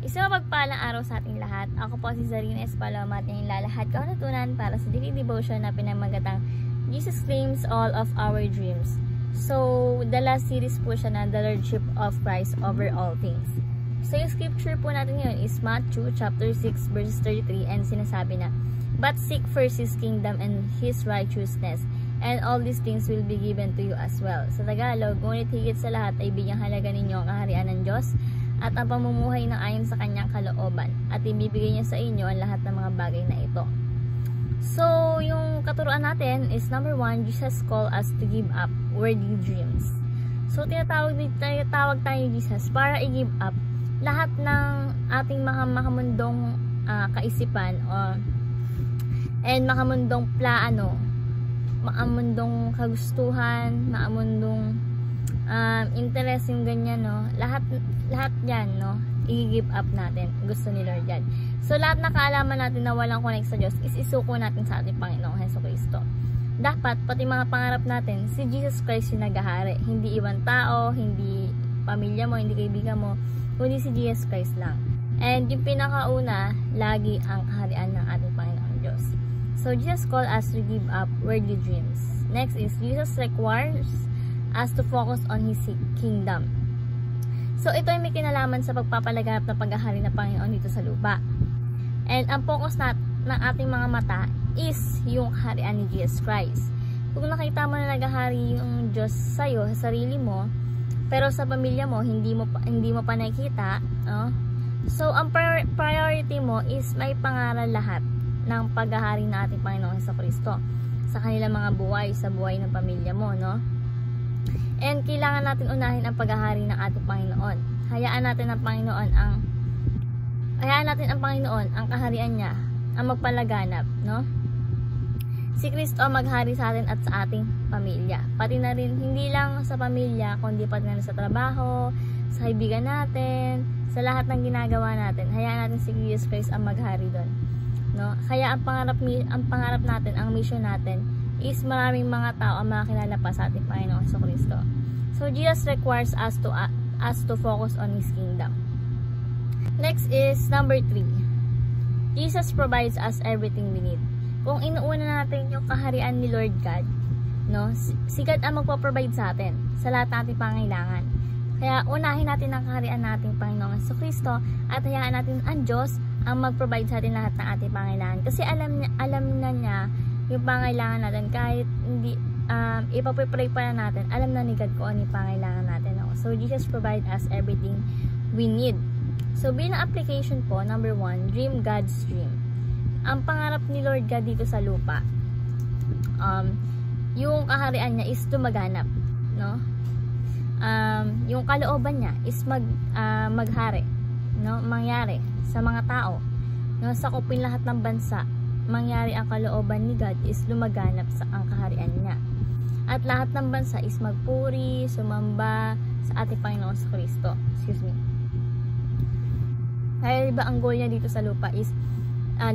Isang mapagpalang araw sa ating lahat. Ako po si Zarina Espaloma at ngayon lalahad ko natutunan para sa daily devotion na pinamagatang Jesus claims all of our dreams. So, the last series po siya na The Lordship of Christ over all things. So, yung scripture po natin ngayon is Matthew chapter 6 verses 33 and sinasabi na, "But seek first His kingdom and His righteousness, and all these things will be given to you as well." Sa Tagalog, ngunit higit sa lahat ay bigyang halaga ninyo ang kaharian ng Diyos at ang pamumuhay ng ayon sa kanyang kalooban, at ibibigay niya sa inyo ang lahat ng mga bagay na ito. So, yung katuruan natin is number 1, Jesus called us to give up worldly dreams. So, tinatawag tayo ni Jesus para i-give up lahat ng ating mga makamundong kaisipan and makamundong plano, makamundong kagustuhan, makamundong interest yung ganyan, no? Lahat yan, no? I-give up natin. Gusto ni Lord yan. So, lahat na kaalaman natin na walang connect sa Diyos is isuko natin sa ating Panginoong Jesucristo. Dapat, pati mga pangarap natin, si Jesus Christ yung naghahari. Hindi ibang tao, hindi pamilya mo, hindi kaibigan mo, kundi si Jesus Christ lang. And yung pinakauna, lagi ang kaharian ng ating Panginoong Diyos. So, Jesus called us to give up worldly dreams. Next is, Jesus requires us to focus on His kingdom. So, ito ay may kinalaman sa pagpapalaganap ng paghahari ng Panginoon dito sa lupa. And ang focus ng ating mga mata is yung kaharian ni Jesus Christ. Kung nakita mo na naghahari yung Diyos sa'yo, sa sarili mo, pero sa pamilya mo, hindi mo pa nakikita, no? So, ang priority mo is may pangaral lahat ng paghahari ng ating Panginoong Jesucristo sa kanilang mga buhay, sa buhay ng pamilya mo, no? And kailangan natin unahin ang paghahari ng ating Panginoon. Hayaan natin ang Panginoon ang kaharian niya ang magpalaganap, no? Si Kristo ang maghari sa atin at sa ating pamilya. Pati na rin hindi lang sa pamilya, kundi pati na rin sa trabaho, sa kaibigan natin, sa lahat ng ginagawa natin. Hayaan natin si Jesus Christ ang maghari doon, no? Kaya ang pangarap natin, ang mission natin is maraming mga tao ang makakilala pa sa ating Panginoong Jesucristo. So, Jesus requires us to focus on His kingdom. Next is number 3. Jesus provides us everything we need. Kung inuuna natin yung kaharian ni Lord God, no, si God ang magpo-provide sa atin sa lahat ng ating pangailangan. Kaya unahin natin ang kaharian nating Panginoong Jesucristo at hayaan natin ang Diyos ang mag-provide sa atin lahat ng ating pangailangan. Kasi alam na niya yung pangailangan natin, kahit hindi ipapipray pa na natin, alam na ni God kung ano yung pangailangan natin, no? So, Jesus provide us everything we need. So, bilang application po, number 1, dream God's dream. Ang pangarap ni Lord God dito sa lupa, yung kaharian niya is tumaganap, no? Yung kalooban niya is maghari, no? Mangyari sa mga tao, no? Sakupin lahat ng bansa, mangyari ang kalooban ni God is lumaganap sa ang kaharian niya. At lahat ng bansa is magpuri, sumamba sa ating Panginoon sa Kristo. Excuse me. Kaya diba ang goal niya dito sa lupa is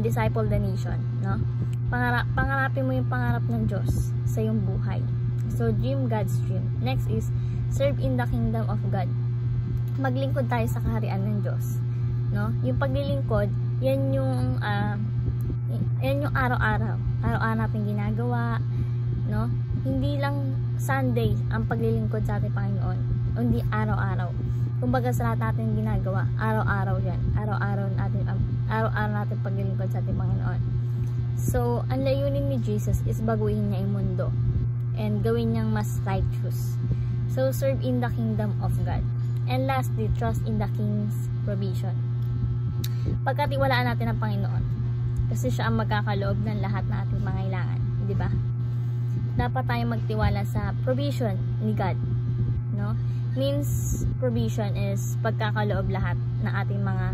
disciple the nation, no? Pangarapin mo yung pangarap ng Diyos sa iyong buhay. So, dream God's dream. Next is serve in the kingdom of God. Maglingkod tayo sa kaharian ng Diyos, no? Yung paglilingkod, yan yung araw-araw natin ginagawa, no? Hindi lang Sunday ang paglilingkod sa ating Panginoon, kundi araw-araw. Kumbaga sa lahat natin ginagawa, araw-araw yan. Araw-araw natin paglilingkod sa ating Panginoon. So, ang layunin ni Jesus is baguhin niya yung mundo and gawin niyang mas righteous. So, serve in the kingdom of God. And lastly, trust in the King's provision. Pagkatiwalaan natin ang Panginoon, kasi siya ang magkakaloob ng lahat na ating pangailangan, di ba? Dapat tayong magtiwala sa provision ni God, no? Means provision is pagkakaloob lahat ng ating mga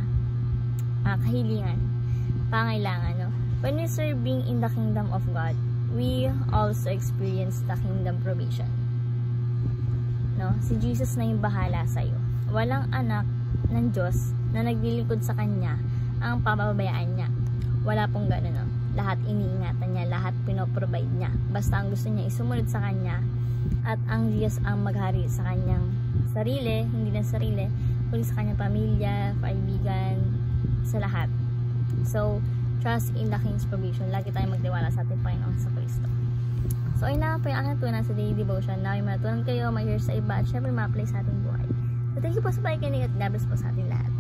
kahilingan, pangailangan, no? When we serving in the kingdom of God, we also experience the kingdom provision, no? Si Jesus na yung bahala sa iyo. Walang anak ng Diyos na naglilingkod sa Kanya ang pababayaan niya. Wala pong gano'n, no? Lahat iniingatan niya, lahat pinoprovide niya. Basta ang gusto niya isumunod sa Kanya at ang Diyos ang maghari sa Kanyang sarili, hindi lang sarili, kundi sa kanyang pamilya, kaibigan, sa lahat. So, trust in the King's provision. Lagi tayong magtiwala sa ating Panginoon sa Kristo. So, ayun na po yung aking tunan sa daily devotion. Naway matutunan kayo, ma-share sa iba, at syempre ma-apply sa ating buhay. So, thank you po sa pakikinig at God bless po sa ating lahat.